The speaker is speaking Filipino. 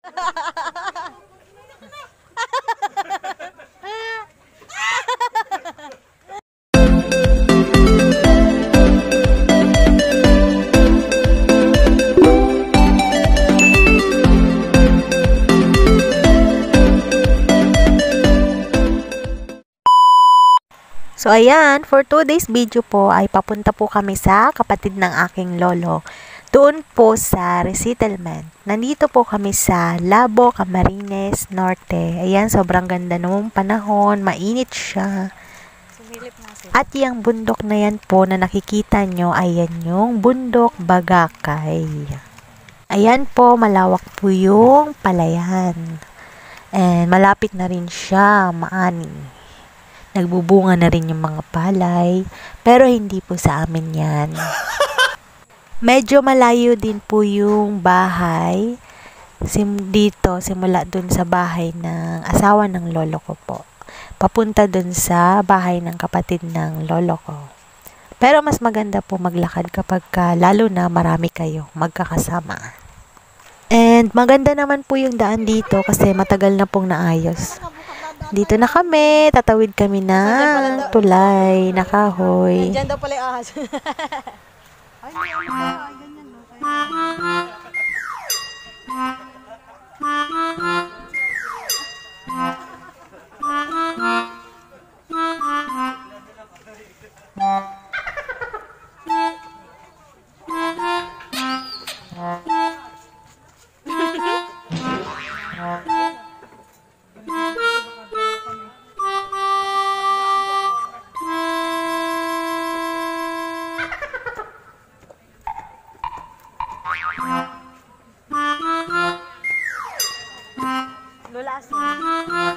So, ayan, for today's video po ay papunta po kami sa kapatid ng aking lolo. Doon po sa resettlement. Nandito po kami sa Labo, Camarines Norte. Ayan, sobrang ganda noong panahon. Mainit siya. At yung bundok na yan po na nakikita nyo, ayan yung bundok Bagakay. Ayan po, malawak po yung palayan. And malapit na rin siya, maani. Nagbubunga na rin yung mga palay, pero hindi po sa amin yan. Medyo malayo din po yung bahay dito, simula dun sa bahay ng asawa ng lolo ko po. Papunta dun sa bahay ng kapatid ng lolo ko. Pero mas maganda po maglakad kapag lalo na marami kayo magkakasama. And maganda naman po yung daan dito kasi matagal na pong naayos. Dito na kami, tatawid kami ng tulay, na kahoy. Diyan daw pala yung ahas. Lulasin.